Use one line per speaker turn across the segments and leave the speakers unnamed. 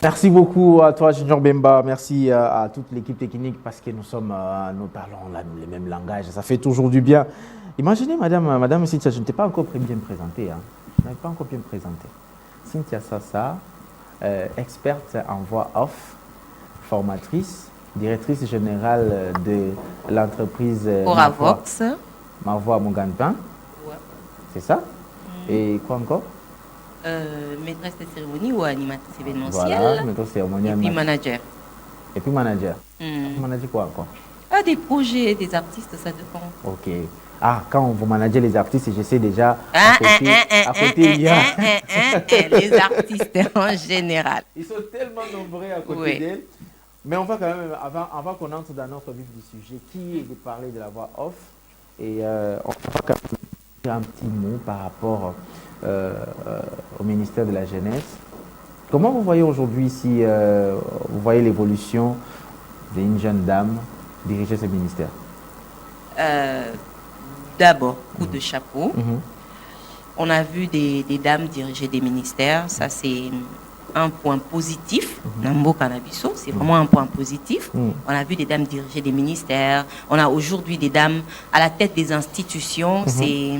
Merci beaucoup à toi, Junior Bemba. Merci à toute l'équipe technique parce que nous parlons les mêmes langages. Ça fait toujours du bien. Imaginez, madame Cynthia, je ne t'ai pas encore bien présentée. Hein. Je n'avais pas encore bien présenté. Cynthia Sassa, experte en voix off, formatrice, directrice générale de l'entreprise Ma Voix Mon Gagne-Pain. Ouais. C'est ça? Et quoi encore?
Maîtresse de cérémonie ou animatrice événementielle.
Voilà, maîtresse de cérémonie.
Et puis manager.
Et puis manager. Manager quoi encore?
Des projets, des artistes, ça dépend.
Ok. Ah, quand vous managez les artistes, je sais déjà, à côté il y a...
Les artistes en général.
Ils sont tellement nombreux à côté d'elle. Mais on va quand même, avant qu'on entre dans notre vif du sujet, qui est de parler de la voix off, et on va quand même dire un petit mot par rapport au ministère de la Jeunesse. Comment vous voyez aujourd'hui, si vous voyez l'évolution d'une jeune dame diriger ce ministère?
D'abord, coup de chapeau. On a vu des dames diriger des ministères, ça c'est un point positif. Nambo Canabiso, c'est vraiment un point positif. On a vu des dames diriger des ministères, on a aujourd'hui des dames à la tête des institutions, c'est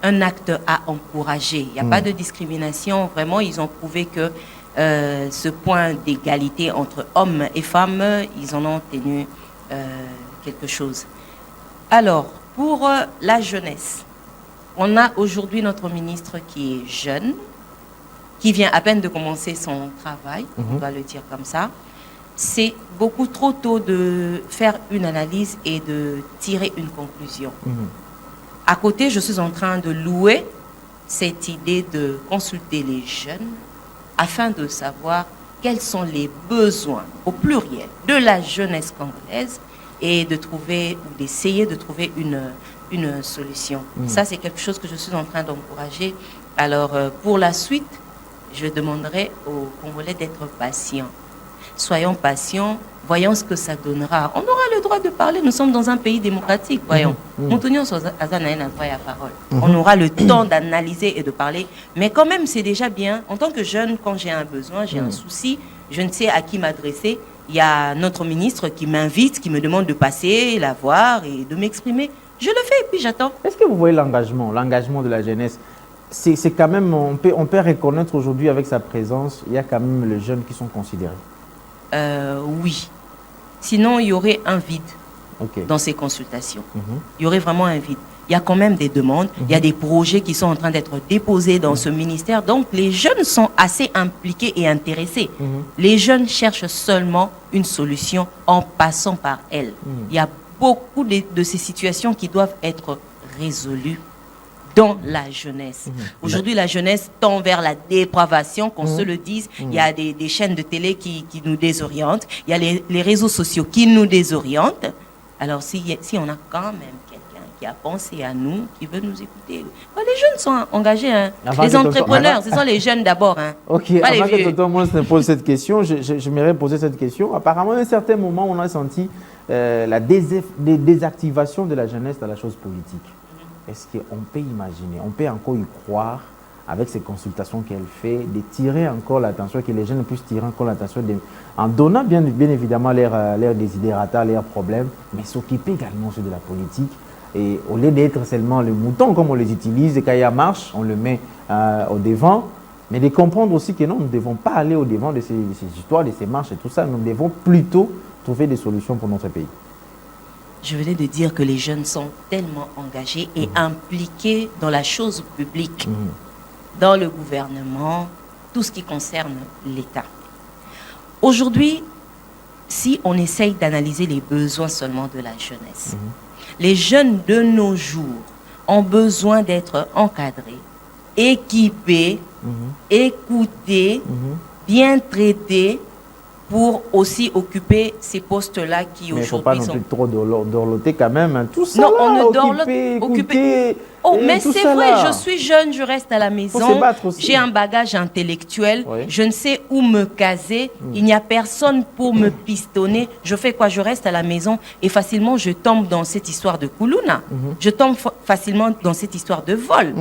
un acte à encourager. Il n'y a pas de discrimination, vraiment ils ont prouvé que ce point d'égalité entre hommes et femmes, ils en ont tenu quelque chose. Alors, pour la jeunesse, on a aujourd'hui notre ministre qui est jeune, qui vient à peine de commencer son travail, on doit le dire comme ça. C'est beaucoup trop tôt de faire une analyse et de tirer une conclusion. À côté, je suis en train de louer cette idée de consulter les jeunes afin de savoir quels sont les besoins, au pluriel, de la jeunesse congolaise et de trouver, ou d'essayer de trouver une solution. Ça, c'est quelque chose que je suis en train d'encourager. Alors, pour la suite, je demanderai aux Congolais d'être patients. Soyons patients, voyons ce que ça donnera. On aura le droit de parler, nous sommes dans un pays démocratique, voyons. On aura le temps d'analyser et de parler, mais quand même, c'est déjà bien. En tant que jeune, quand j'ai un besoin, j'ai un souci, je ne sais à qui m'adresser. Il y a notre ministre qui m'invite, qui me demande de passer, la voir et de m'exprimer. Je le fais et puis j'attends.
Est-ce que vous voyez l'engagement de la jeunesse? C'est quand même, on peut reconnaître aujourd'hui avec sa présence, il y a quand même les jeunes qui sont considérés.
Oui. Sinon, il y aurait un vide dans ces consultations. Il y aurait vraiment un vide. Il y a quand même des demandes, il y a des projets qui sont en train d'être déposés dans ce ministère. Donc, les jeunes sont assez impliqués et intéressés. Les jeunes cherchent seulement une solution en passant par elle. Il y a beaucoup de ces situations qui doivent être résolues dans la jeunesse. Aujourd'hui, la jeunesse tend vers la dépravation, qu'on se le dise. Il y a des chaînes de télé qui nous désorientent. Il y a les réseaux sociaux qui nous désorientent. Alors, si on a quand même quelqu'un qui a pensé à nous, qui veut nous écouter. Les jeunes sont engagés. Hein. Les entrepreneurs, ce sont les jeunes d'abord. Hein.
Ok, avant que Tonton Mons ne pose cette question, je m'aimerais poser cette question. Apparemment, à un certain moment, on a senti la désactivation de la jeunesse dans la chose politique. Est-ce qu'on peut imaginer, on peut encore y croire, avec ces consultations qu'elle fait, de tirer encore l'attention, que les jeunes puissent tirer encore l'attention, en donnant bien évidemment leurs désidérata, leurs problèmes, mais s'occuper également de la politique. Et au lieu d'être seulement le mouton, comme on les utilise, et quand il y a marche, on le met au devant, mais de comprendre aussi que non, nous ne devons pas aller au devant de ces histoires, de ces marches et tout ça, nous devons plutôt trouver des solutions pour notre pays.
Je venais de dire que les jeunes sont tellement engagés et impliqués dans la chose publique, dans le gouvernement, tout ce qui concerne l'État. Aujourd'hui, si on essaye d'analyser les besoins seulement de la jeunesse, les jeunes de nos jours ont besoin d'être encadrés, équipés, écoutés, bien traités, pour aussi occuper ces postes-là qui aujourd'hui sont...
Mais il ne faut pas non plus trop dorloter quand même. Hein. Tout ça,
non, on ne
dorlote, occuper...
Oh, mais c'est vrai, je suis jeune, je reste à la maison. J'ai un bagage intellectuel. Oui. Je ne sais où me caser. Il n'y a personne pour me pistonner. Je fais quoi? Je reste à la maison et facilement, je tombe dans cette histoire de Koulouna. Je tombe facilement dans cette histoire de vol.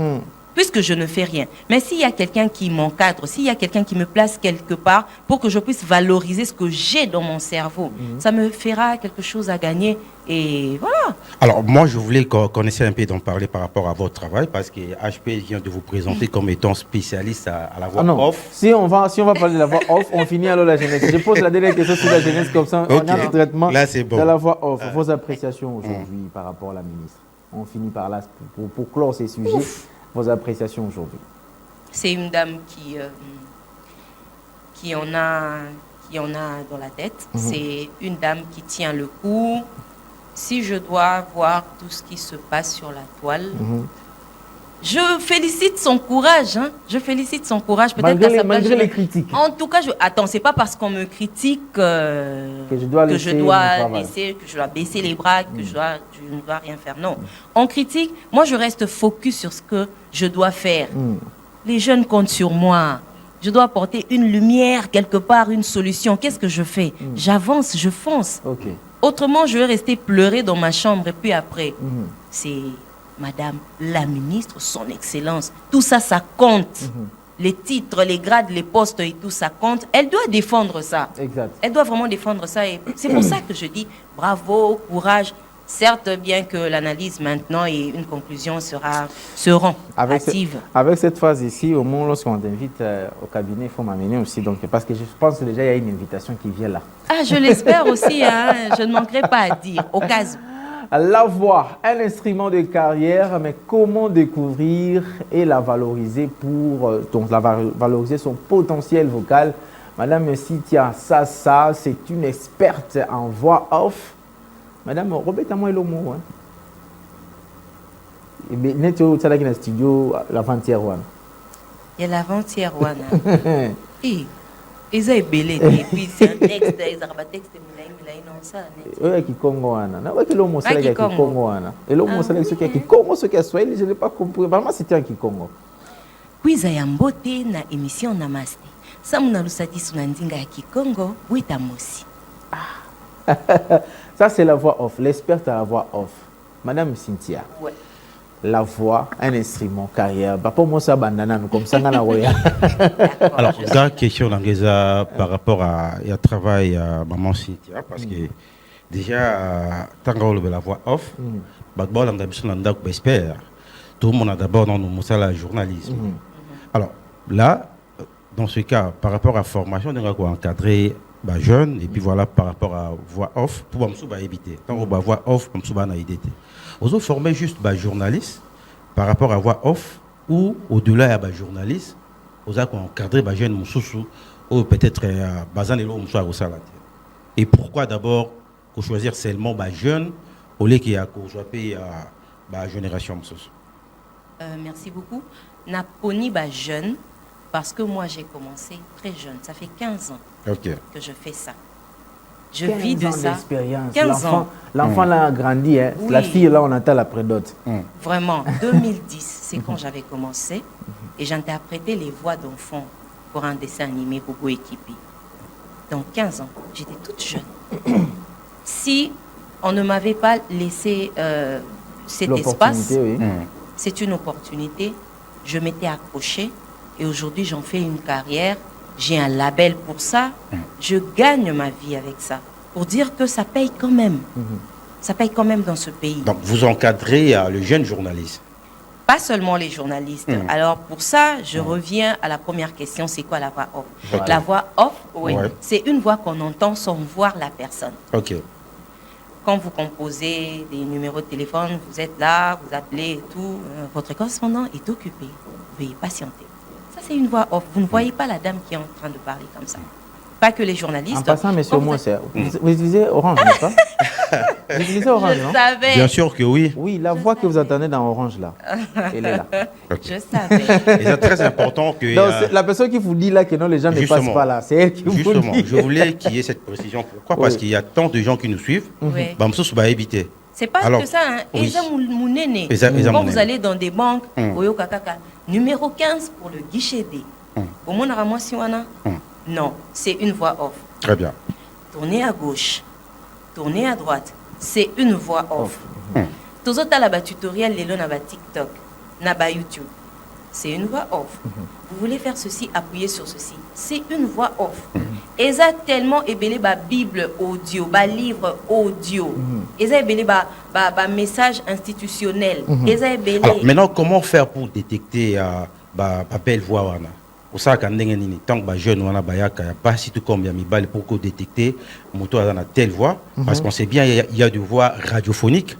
puisque je ne fais rien. Mais s'il y a quelqu'un qui m'encadre, s'il y a quelqu'un qui me place quelque part pour que je puisse valoriser ce que j'ai dans mon cerveau, ça me fera quelque chose à gagner. Et voilà.
Alors, moi, je voulais qu'on essaie un peu d'en parler par rapport à votre travail, parce que HP vient de vous présenter comme étant spécialiste à la voix off.
Si on va parler de la voix off, on finit alors la jeunesse. Je pose la dernière question sur la jeunesse, comme ça, on a le traitement de la voix off. Vos appréciations aujourd'hui par rapport à la ministre. On finit par là pour clore ces sujets. Vos appréciations aujourd'hui.
C'est une dame qui en a dans la tête. C'est une dame qui tient le coup. Si je dois voir tout ce qui se passe sur la toile, je félicite son courage. Je félicite son courage. Peut-être
malgré les critiques.
En tout cas, attends, c'est pas parce qu'on me critique que je dois baisser les bras, que je ne dois rien faire. Non. On critique. Moi, je reste focus sur ce que je dois faire. Les jeunes comptent sur moi. Je dois apporter une lumière quelque part, une solution. Qu'est-ce que je fais? J'avance, je fonce.
Okay.
Autrement, je vais rester pleurer dans ma chambre et puis après, c'est Madame la ministre, son excellence. Tout ça, ça compte. Les titres, les grades, les postes et tout ça compte. Elle doit défendre ça.
Exact.
Elle doit vraiment défendre ça. Et c'est pour ça que je dis bravo, courage. Certes, bien que l'analyse maintenant et une conclusion seront actives.
Avec cette phase ici, au moins lorsqu'on t'invite au cabinet, il faut m'amener aussi. Donc, parce que je pense que déjà, il y a une invitation qui vient là.
Ah, je l'espère aussi. Je ne manquerai pas à dire, au cas où.
La voix, un instrument de carrière, mais comment découvrir et la valoriser valoriser son potentiel vocal. Madame Cynthia Sassa, c'est une experte en voix off. Madame, répétez-moi le mot. Vous êtes au studio l'avant-hier.
Il y a l'avant-hier. Et ils ont belé. Et puis c'est un texte. Ils ont un texte.
Oui, qui Congo. Oui, qui l'homme qui Congo. Et l'homme qui Congo, ce qui est Swahili, je n'ai pas compris. Vraiment, c'était un qui Congo.
Quiz ya mbote na émission Namaste. Samuna lusati sunandinga ya Kikongo, witamosi.
Ça, c'est la voix off, l'experte à la voix off. Madame Cynthia, la voix, un instrument, carrière. Pour moi, ça, bandana, comme ça, alors,
la question par rapport à travail à maman Cynthia, parce que déjà, tant qu'on la voix off, tout le monde a d'abord dans le journalisme. Alors, là, dans ce cas, par rapport à la formation, on va encadrer jeune et puis voilà par rapport à voix off pour éviter quand on va voix off comme ça on a idée on former juste journaliste par rapport à voix off ou au-delà à journaliste on a encadrer jeune mususu ou peut-être bazan et l'homme soit au salaire. Et pourquoi d'abord choisir seulement jeune au lieu qu'il y a génération mususu?
Merci beaucoup. Na poni jeune. Parce que moi, j'ai commencé très jeune. Ça fait 15 ans que je fais ça. Je vis de ça. 15 ans.
L'enfant là a grandi. Hein. Oui. La fille là, on attend la prédote.
Vraiment. 2010, c'est quand j'avais commencé. Et j'interprétais les voix d'enfants pour un dessin animé Bobo Équipé. Donc 15 ans. J'étais toute jeune. Si on ne m'avait pas laissé cet espace, c'est une opportunité. Je m'étais accrochée. Et aujourd'hui, j'en fais une carrière. J'ai un label pour ça. Je gagne ma vie avec ça. Pour dire que ça paye quand même. Ça paye quand même dans ce pays.
Donc, vous encadrez le jeune journaliste?
Pas seulement les journalistes. Alors, pour ça, je reviens à la première question. C'est quoi la voix off? La voix off, c'est une voix qu'on entend sans voir la personne. Quand vous composez des numéros de téléphone, vous êtes là, vous appelez et tout. Votre correspondant est occupé. Veuillez patienter. C'est une voix off. Vous ne voyez pas la dame qui est en train de parler comme ça. Pas que les journalistes. En
passant, monsieur vous utilisez Orange, n'est-ce pas? Vous utilisez Orange, non?
Savais.
Bien sûr que oui.
Oui, la voix que vous entendez dans Orange, là, elle est là.
Je savais.
Et c'est très important que...
Donc, la personne qui vous dit là que non, les gens ne passent pas là, c'est elle qui vous dit.
Justement, je voulais qu'il y ait cette précision. Pourquoi? Parce qu'il y a tant de gens qui nous suivent. Va éviter.
C'est pas que ça, hein. Quand vous allez dans des banques, numéro 15 pour le guichet D. Au moins, non, c'est une voix off.
Très bien.
Tournez à gauche, tournez à droite, c'est une voix off. Tous autres là-bas tutoriel, les na TikTok, na YouTube. c'est une voix off. Vous voulez faire ceci, appuyez sur ceci. C'est une voix off. Et ça tellement ébélé ba Bible audio, ba livre audio. Et ça ébélé ba message institutionnel. Et ça ébélé.
Alors maintenant, comment faire pour détecter ba belle voix wana? Pour ça, quand on tant que jeune wana bayaka, pas si tout comme yamibal pour que détecter moto a telle voix, parce qu'on sait bien il y a des voix radiophoniques.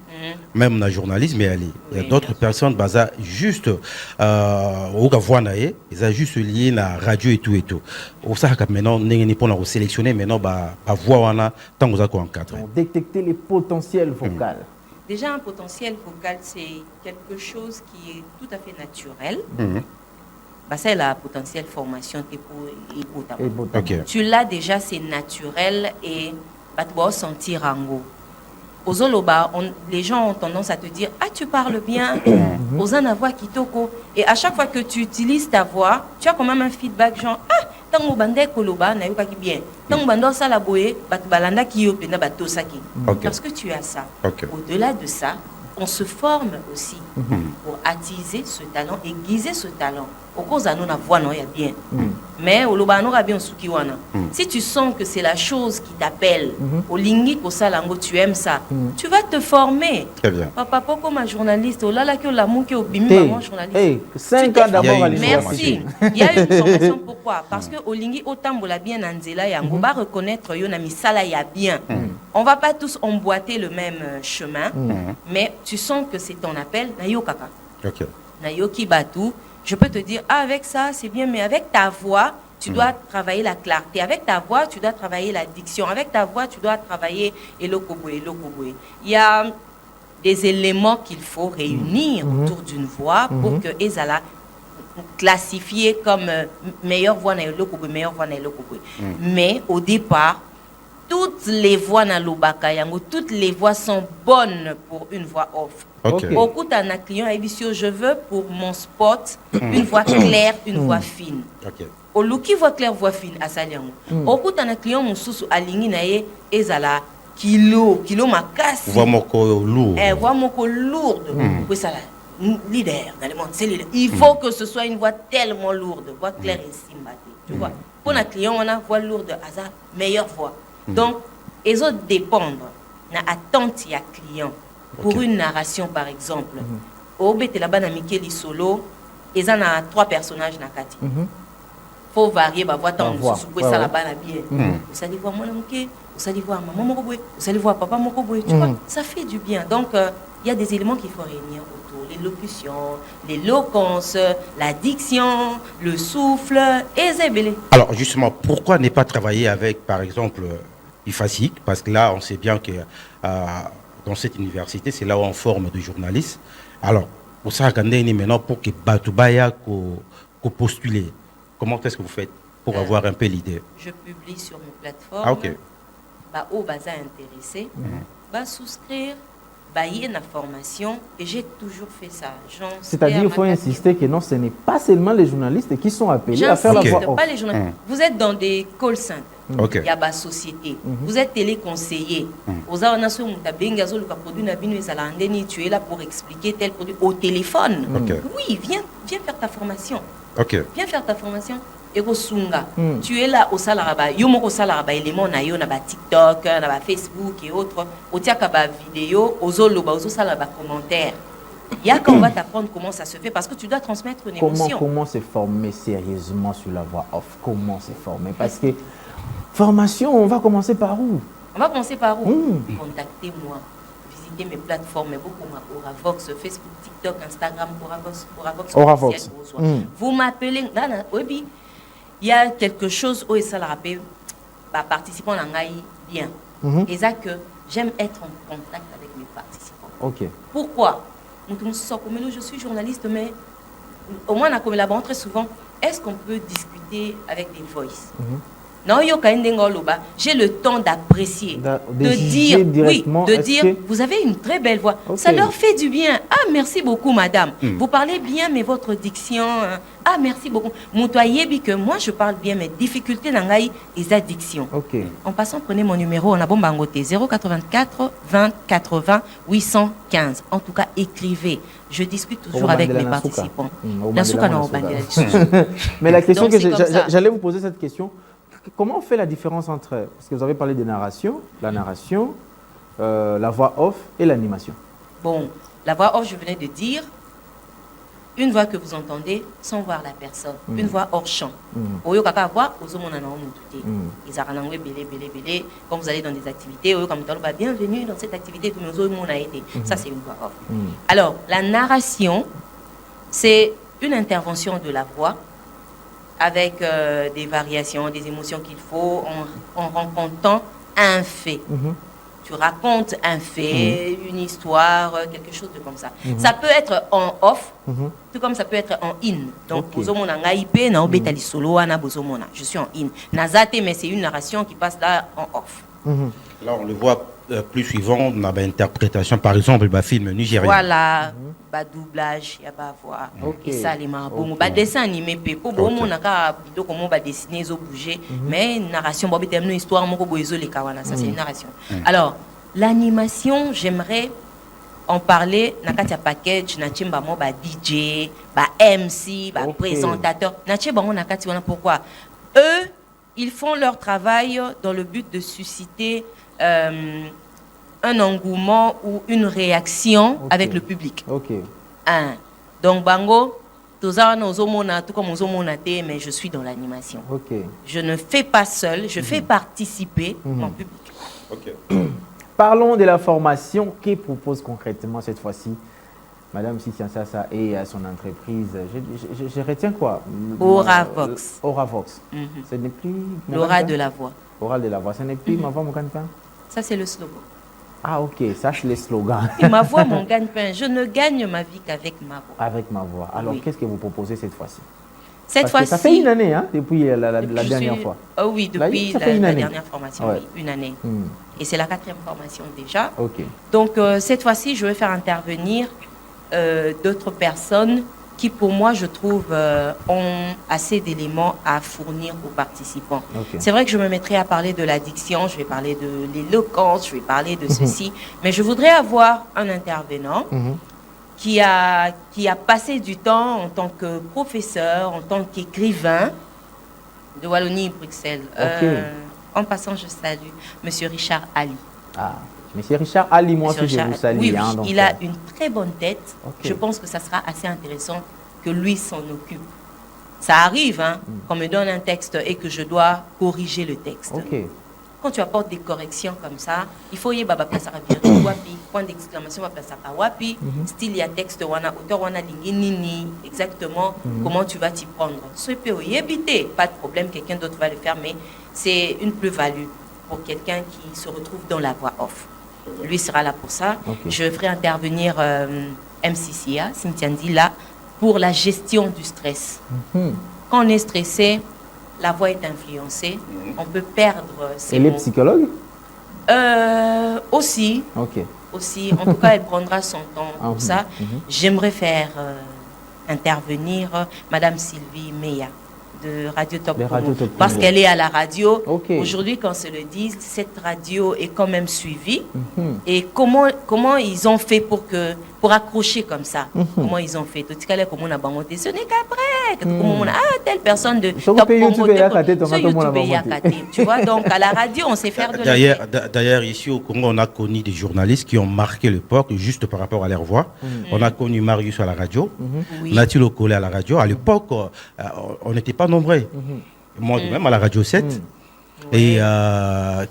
Même dans le journalisme, il y a d'autres personnes qui sont juste ils ont juste lié à la radio et tout et tout. Pour ça, maintenant, on a sélectionné maintenant la voix tant que vous avez encadré.
Détecter les potentiels vocaux.
Déjà, un potentiel vocal, c'est quelque chose qui est tout à fait naturel. C'est la potentielle formation
Okay.
Tu l'as déjà, c'est naturel et tu vas sentir en go. Aux Oloba, les gens ont tendance à te dire ah, tu parles bien, aux en voix qui toko. Et à chaque fois que tu utilises ta voix, tu as quand même un feedback genre ah, tant bande koloba na yoka ki bien. Tant bande ça la boye, bat balanda ki yo pena bato saki. Parce que tu as ça. Au-delà de ça, on se forme aussi pour attiser ce talent, aiguiser ce talent. Au cause à nous la voix non, il y a bien. Mais au loba non bien sukiwana. Si tu sens que c'est la chose qui t'appelle, au lingi ko salango tu aimes ça, tu vas te former.
Très bien.
Papa poko ma journaliste, oh là là que l'amour qui au bimi maman journaliste.
5 ans d'abord à
Merci. Il y a une formation pourquoi? Parce que au lingi autant bola bien anzela yango ba reconnaître yo na misala ya bien. On va pas tous emboîter le même chemin, mais tu sens que c'est ton appel na yo kaka.
OK.
Na yo ki batou. Je peux te dire, ah, avec ça, c'est bien, mais avec ta voix, tu dois travailler la clarté. Avec ta voix, tu dois travailler la diction. Avec ta voix, tu dois travailler elokobwe. Il y a des éléments qu'il faut réunir autour d'une voix pour que Ezala classifiée comme meilleure voix na elokobwe, meilleure voix na elokobwe. Mais au départ, toutes les voix na lobaka yango, toutes les voix sont bonnes pour une voix off. Beaucoup d'un client a dit je veux pour mon spot une voix claire, une voix fine. Au luki voix claire, voix fine à Saliango. Beaucoup d'un client mususu alingi nae ezala kilo makas.
Voix moko lourde.
Voix moko lourde. Oui ça leader dans le monde, c'est leader. Il faut que ce soit une voix tellement lourde, voix claire et simbate. Tu vois. Pour un client on a voix lourde, asa meilleure voix. Donc ils ont dépendre na attente ya client. Pour une narration, par exemple, au bête là-bas, na Mikeli Solo, ils en a 3 personnages na Kati. Faut varier, bah voir tant de ça là-bas na bien. Vous allez voir moi vous allez voir maman Mokoboy, vous allez voir papa Mokoboy, tu vois, ça fait du bien. Donc il y a des éléments qu'il faut réunir autour, l'élocution, l'éloquence, la diction, le souffle et zébélé.
Alors justement, pourquoi ne pas travailler avec, par exemple, IFASIC? Parce que là, on sait bien que dans cette université, c'est là où on forme des journalistes. Alors, pour ça, maintenant, pour que Batubaya postuler, comment est-ce que vous faites pour avoir un peu l'idée?
Je publie sur mes plateformes.
Ah, ok.
Au bazar intéressé, souscrire, bailler la formation, et j'ai toujours fait ça.
C'est-à-dire qu'il faut insister que non, ce n'est pas seulement les journalistes qui sont appelés à faire la voix off.
Pas les journalistes. Vous êtes dans des call centers.
Okay.
Il y a des sociétés. Vous êtes téléconseiller. Tu es là pour expliquer tel produit au téléphone. Oui, viens faire ta formation. Viens faire ta formation. Tu es là au Salaraba. Yo moko Salaraba élément na yo na ba TikTok, na ba Facebook et autres. Au tiaka ba vidéo, aux oloba, aux Salaraba commentaires. Il y a qu'on va t'apprendre comment ça se fait parce que tu dois transmettre une émotion.
Comment se former sérieusement sur la voix off? Comment se former? Parce que formation, on va commencer par où?
On va commencer par où? Contactez-moi. Visitez mes plateformes. Beaucoup Oravox, Facebook, TikTok, Instagram, Oravox. Vous m'appelez. Il y a quelque chose où ça la rappelle. Participants en bien. Et ça que j'aime être en contact avec mes participants. Pourquoi? Je suis journaliste, mais au moins on a collaboré très souvent. Est-ce qu'on peut discuter avec des voices? j'ai le temps d'apprécier, de dire, oui, de dire, vous avez une très belle voix. Okay. Ça leur fait du bien. Ah, merci beaucoup, madame. Vous parlez bien, mais votre diction, ah, merci beaucoup. Que moi, je parle bien, mais difficultés dans les addictions.
Okay.
En passant, prenez mon numéro, on a bombangoté 084 20 80 815. En tout cas, écrivez. Je discute toujours avec mes participants.
Mais la question que j'allais vous poser cette question. Comment on fait la différence entre, parce que vous avez parlé de narration, la narration, la voix off et l'animation?
Bon, la voix off, je venais de dire, une voix que vous entendez sans voir la personne, une voix hors champ. Quand vous allez dans des activités, bienvenue dans cette activité, ça c'est une voix off. Alors, la narration, c'est une intervention de la voix avec des variations, des émotions qu'il faut en racontant un fait. Tu racontes un fait, une histoire, quelque chose de comme ça. Ça peut être en off, tout comme ça peut être en in. Donc, je suis en in. Nazate, mais c'est une narration qui passe là en off.
Là, on le voit plus souvent dans l'interprétation, par exemple, le film nigérien.
Voilà, doublage, il y a pas voix. Et ça, les marabons, dessin animé, on a comment dessiner, ils ont bougé, mais narration, une histoire, ça c'est une narration. Alors, l'animation, j'aimerais en parler, nakati package, nachimba mo DJ, MC, présentateur, nachimba mo nakati wana pourquoi eux, ils font leur travail dans le but de susciter un engouement ou une réaction avec le public. Donc, Bango, tout comme mais je suis dans l'animation. Je ne fais pas seul, je fais participer mon public.
Parlons de la formation. Que propose concrètement cette fois-ci Madame Cynthia Sassa et à son entreprise? Je retiens quoi?
Auravox.
Auravox. Ce n'est plus...
L'aura de la voix.
L'aura de la voix. Ce n'est plus ma voix, mon gagne-pain?
Ça, c'est le slogan.
Ah, ok. Ça, c'est le slogan.
Et ma voix, mon gagne-pain. Je ne gagne ma vie qu'avec ma voix.
Avec ma voix. Alors, qu'est-ce que vous proposez cette fois-ci?
Cette fois-ci...
Ça fait une année, hein, depuis la dernière fois.
Oh oui, depuis la dernière formation, oui, une année. Et c'est la 4e formation déjà. Donc, cette fois-ci, je vais faire intervenir d'autres personnes qui, pour moi, je trouve, ont assez d'éléments à fournir aux participants. C'est vrai que je me mettrai à parler de l'addiction, je vais parler de l'éloquence, je vais parler de ceci, mais je voudrais avoir un intervenant qui a passé du temps en tant que professeur, en tant qu'écrivain de Wallonie-Bruxelles. En passant, je salue M. Richard Ali.
Ah, M. Richard Ali, moi aussi, je vous salue.
Oui, donc, il a une très bonne tête. Je pense que ça sera assez intéressant que lui s'en occupe. Ça arrive, hein, qu'on me donne un texte et que je dois corriger le texte. Quand tu apportes des corrections comme ça, il faut y avoir point d'exclamation, style, il y a texte, auteur, exactement comment tu vas t'y prendre. Pas de problème, quelqu'un d'autre va le faire, mais c'est une plus-value pour quelqu'un qui se retrouve dans la voix off. Lui sera là pour ça. Je ferai intervenir MCCA, Cynthia Ndi, là, pour la gestion du stress. Quand on est stressé, la voix est influencée, on peut perdre ses mots.
Elle est psychologue?
Aussi. Aussi. En tout cas, elle prendra son temps pour ça. J'aimerais faire intervenir Madame Sylvie Meya de Radio Top Promo, parce qu'elle est à la radio. Aujourd'hui, quand se le dit, cette radio est quand même suivie. Et comment ils ont fait pour accrocher comme ça? Comment ils ont fait? Ce n'est qu'après. Telle personne de Top Promo. Tu vois, donc à la radio, on sait faire de
D'ailleurs, ici au Congo, on a connu des journalistes qui ont marqué l'époque juste par rapport à leur voix. On a connu Marius à la radio, Nathilo Collet à la radio. À l'époque, on n'était pas nombreux. Moi, même à la radio 7. Et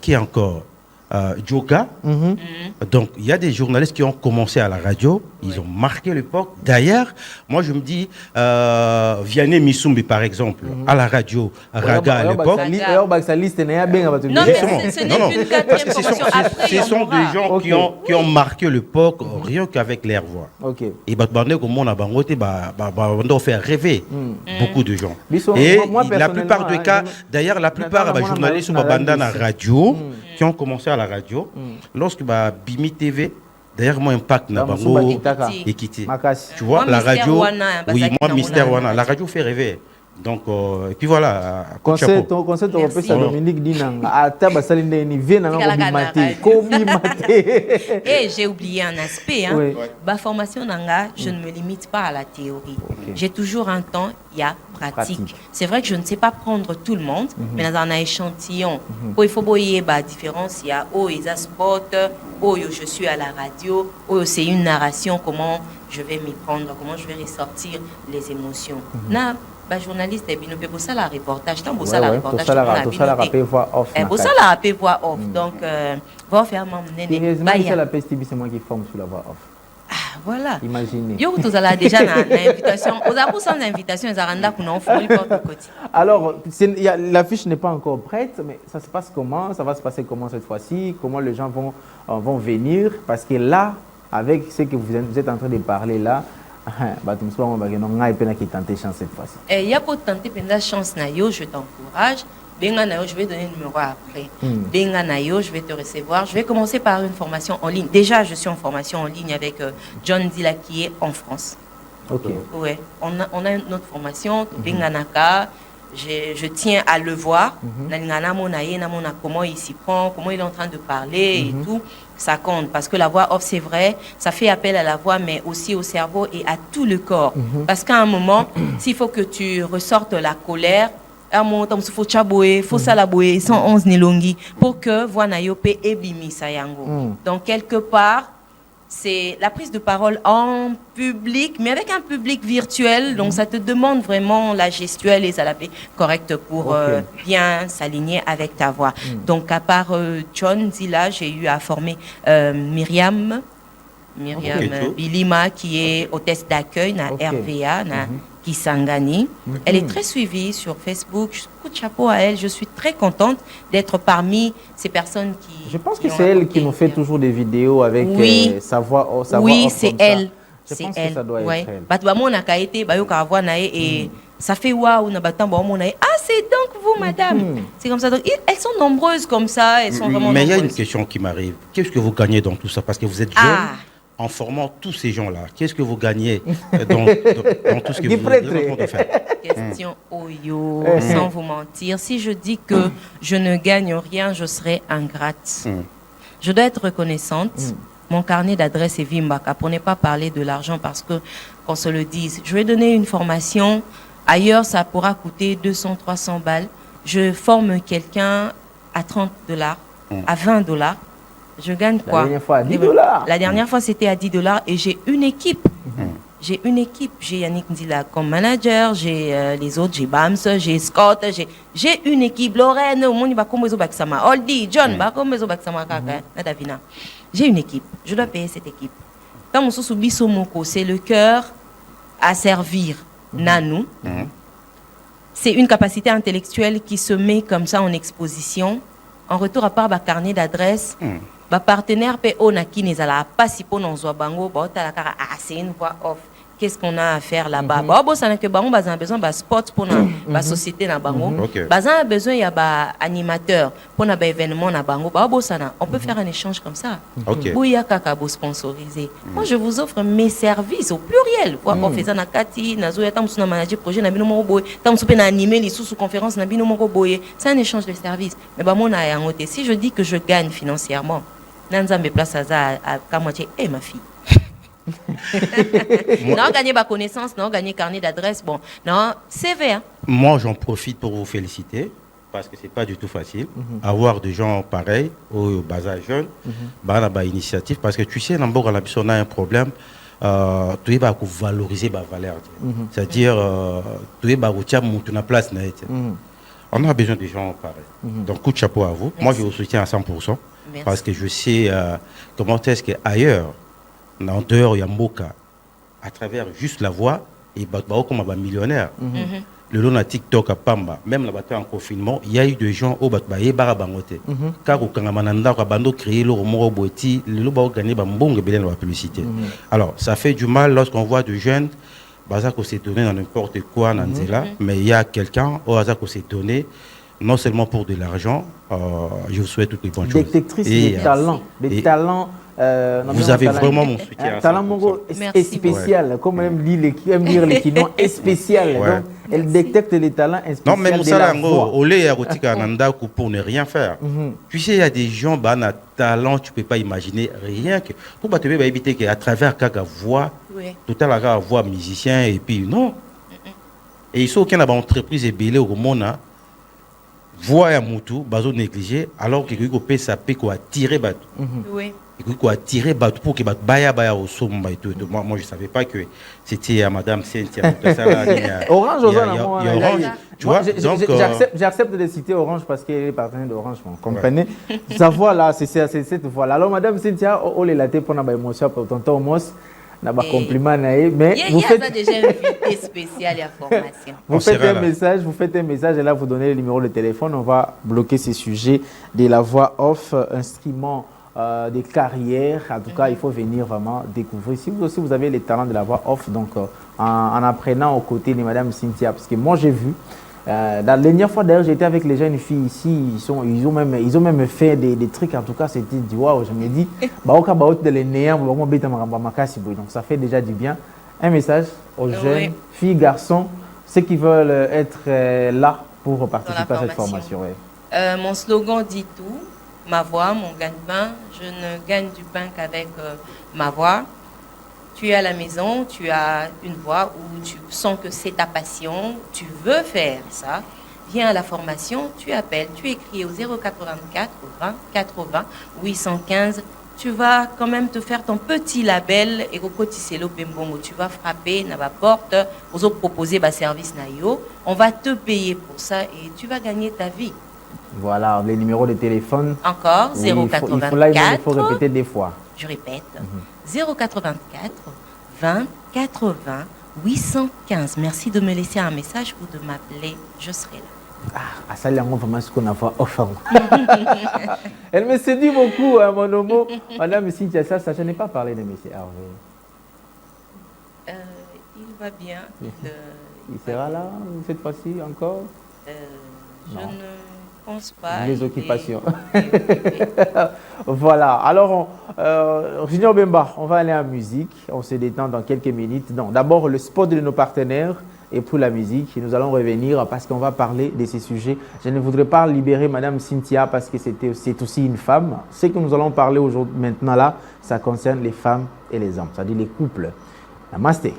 qui encore? Djoka. Donc, il y a des journalistes qui ont commencé à la radio, ils ont marqué l'époque. D'ailleurs, moi, je me dis, Vianney Missoumbi, par exemple, à la radio, Raga à l'époque.
Non, mais ce n'est qu'une quatrième formation.
Ce sont des gens qui ont marqué l'époque, rien qu'avec leur voix. Et on doit faire rêver beaucoup de gens. Et la plupart des cas, d'ailleurs, la plupart des journalistes sont dans la radio, qui ont commencé à la radio, lorsque Bimi TV, d'ailleurs, moi, Impact n'a pas et quitté. Tu vois, la radio, oui, moi, Mystère Wana, la radio fait rêver. Donc, et puis voilà.
Conseil européen, ça Dominique Dinang.
Et j'ai oublié un aspect. Ma formation Nanga, je ne me limite pas à la théorie. J'ai toujours un temps, il y a pratique. C'est vrai que je ne sais pas prendre tout le monde, mais dans un échantillon, il faut voir la différence. Il y a les spots, je suis à la radio, c'est une narration, comment je vais m'y prendre, comment je vais ressortir les émotions. Journaliste et bien pour ça la reportage tant pour ça la reportage
tout ça la rappel voix off
pour ça la rappel voix off donc va faire mon néné
c'est la peste c'est moi qui forme sur la voix off
voilà
imaginez
yo tout ça là déjà l'invitation aux abus sans invitation ils arrendent qu'on en folie porte côté
alors l'affiche n'est pas encore prête mais ça se passe comment, ça va se passer comment cette fois-ci, comment les gens vont venir, parce que là avec ce que vous êtes en train de parler là
il y a pour tenter la chance je t'encourage. Je vais donner le numéro après. Je vais te recevoir. Je vais commencer par une formation en ligne. Déjà, je suis en formation en ligne avec John Dilla qui est en France. Ouais. On a une autre formation. Je tiens à le voir. Comment il s'y prend, comment il est en train de parler et tout. Ça compte parce que la voix off, c'est vrai, ça fait appel à la voix, mais aussi au cerveau et à tout le corps. Parce qu'à un moment, s'il faut que tu ressortes la colère, à un moment, il faut chabouer, faut salabouer, 111 nilongi, pour que voix nayope et bimi sayango. Donc, quelque part, c'est la prise de parole en public, mais avec un public virtuel. Donc, ça te demande vraiment la gestuelle et ça la fait correcte pour bien s'aligner avec ta voix. Donc, à part John Zilla, j'ai eu à former Myriam Bilima, qui est hôtesse d'accueil na RVA, na Kisangani. Elle est très suivie sur Facebook. Coup de chapeau à elle. Je suis très contente d'être parmi ces personnes qui...
Je pense que c'est elle qui nous fait toujours des vidéos avec sa voix.
Oui, c'est elle.
Je pense que ça doit être elle.
Et ça fait waouh, c'est donc vous, madame. C'est comme ça. Donc, elles sont nombreuses comme ça. Elles sont vraiment
mais il y a une question qui m'arrive. Qu'est-ce que vous gagnez dans tout ça? Parce que vous êtes jeune. En formant tous ces gens-là, qu'est-ce que vous gagnez dans tout ce que vous êtes en train de faire?
Question Oyo, sans vous mentir. Si je dis que je ne gagne rien, je serai ingrate. Je dois être reconnaissante. Mon carnet d'adresse est Vimbaka, pour ne pas parler de l'argent, parce que, qu'on se le dise, je vais donner une formation. Ailleurs, ça pourra coûter 200, 300 balles. Je forme quelqu'un à $30, à $20. Je gagne quoi?
La dernière fois à $10.
La dernière fois, c'était à $10 et j'ai une équipe. J'ai une équipe. J'ai Yannick Ndila comme manager, j'ai les autres, j'ai Bams, j'ai Scott, j'ai une équipe. Lorraine, Oldie, John, j'ai une équipe. Je dois payer cette équipe. C'est le cœur à servir. Nanou. C'est une capacité intellectuelle qui se met comme ça en exposition. En retour, à part ma carnet d'adresse, ma partenaire pas si pour nous c'est une voix off. Qu'est-ce qu'on a à faire là-bas? Ça que on a besoin de sport pour la société na bango. On a besoin il y a animateur pour na événement na bango. On peut faire un échange comme ça. Bouya kakabo sponsorisé. Moi je vous offre mes services au pluriel. On fait ça na kati na zo yatam suna manager projet na bino mo boy. Tam soupe na animer les sous conférence na bino mo boy. C'est un échange de services. Mais mon a yangote. Si je dis que je gagne financièrement, nanza me place à kamoitié ma fille. Non, gagner ma connaissance, non, gagner carnet d'adresse, bon, non, CV.
Moi, j'en profite pour vous féliciter parce que c'est pas du tout facile. Avoir des gens pareils, au bas âge jeune, initiative, parce que tu sais, on a un problème. Tu vas valoriser ma valeur. C'est-à-dire, tu vas monter la place. On a besoin des gens pareils. Donc, coup de chapeau à vous. Merci. Moi, je vous soutiens à 100%.
Merci.
Parce que je sais comment est-ce qu'ailleurs, en dehors, il y a Moka, à travers juste la voix, et comme un millionnaire. Le long de TikTok à Pamba, même là-bas en confinement, il y a eu des gens au Batbaye Barabangote. Car au Kangamananda, au Bando créé le Romoro Boiti, le Loba gagné Bambong et Belen la publicité. Alors, ça fait du mal lorsqu'on voit de jeunes, Bazako s'est donné dans n'importe quoi, Nanzela, mais il y a quelqu'un au Bazako s'est donné, non seulement pour de l'argent, je vous souhaite toutes les bonnes choses.
Détectrice des talents, des talents.
Vous avez vraiment mon soutien.
Un talent mongo est spécial, comme elle aime lire les kinons, est spécial. Donc, elle détecte les talents spéciaux.
Non, mais Moussa au lait à Nanda pour ne rien faire. Tu sais, il y a des gens qui ont un talent, tu ne peux pas imaginer rien que. Pour te éviter qu'à travers Kaka voix, tout à l'heure, voix musicien, et puis non. Et il faut qu'il y ait une entreprise ébélée au monde, voix à Moutou, bazo négligé, alors que peut s'appeler quoi tirer bateau. Oui. Quoi tirer bateau pour que baya au sommet et tout. Moi je savais pas que c'était à Madame Cynthia.
Orange
Orange. Tu vois,
j'accepte de citer Orange parce qu'elle est partenaire d'Orange, vous comprenez. Sa voix là, c'est cette voix là. Alors Madame Cynthia, on les laté pour na émotion pour tonton Mos. n'a pas compliment mais
vous faites déjà une invité spéciale et à formation.
Vous faites un message et là vous donnez le numéro de téléphone, on va bloquer ces sujets de la voix off, instrument des carrières. En tout cas, il faut venir vraiment découvrir. Si vous aussi vous avez les talents de la voix off, donc en apprenant aux côtés de Madame Cynthia, parce que moi j'ai vu. La dernière fois d'ailleurs j'étais avec les jeunes filles ici, ils ont même fait des trucs, en tout cas c'était du waouh, je me dis donc ça fait déjà du bien. Un message aux jeunes, filles, garçons, ceux qui veulent être là pour participer à cette formation.
Mon slogan dit tout, ma voix, mon gagne-pain, je ne gagne du pain qu'avec ma voix. Tu es à la maison, tu as une voix où tu sens que c'est ta passion, tu veux faire ça, viens à la formation, tu appelles, tu écris au 084 20 80 815, tu vas quand même te faire ton petit label et tu vas frapper à la porte, aux proposer un service naïo, on va te payer pour ça et tu vas gagner ta vie.
Voilà, les numéros de téléphone.
Encore, 084.
Il faut répéter des fois.
Je répète, 084 20 80 815. Merci de me laisser un message ou de m'appeler, je serai là.
Ça, c'est vraiment ce qu'on a offert. Elle me séduit beaucoup, mon homo. Madame Cynthia, ça, je n'ai pas parlé de M. Hervé.
Il va bien.
Il sera là cette fois-ci encore?
Je ne pense pas.
Les occupations. Voilà. Alors, Junior Bemba, on va aller en musique. On se détend dans quelques minutes. Donc, d'abord, le spot de nos partenaires et pour la musique. Et nous allons revenir parce qu'on va parler de ces sujets. Je ne voudrais pas libérer Madame Cynthia parce que c'est aussi une femme. Ce que nous allons parler aujourd'hui, maintenant là, ça concerne les femmes et les hommes, c'est-à-dire les couples. Namasté.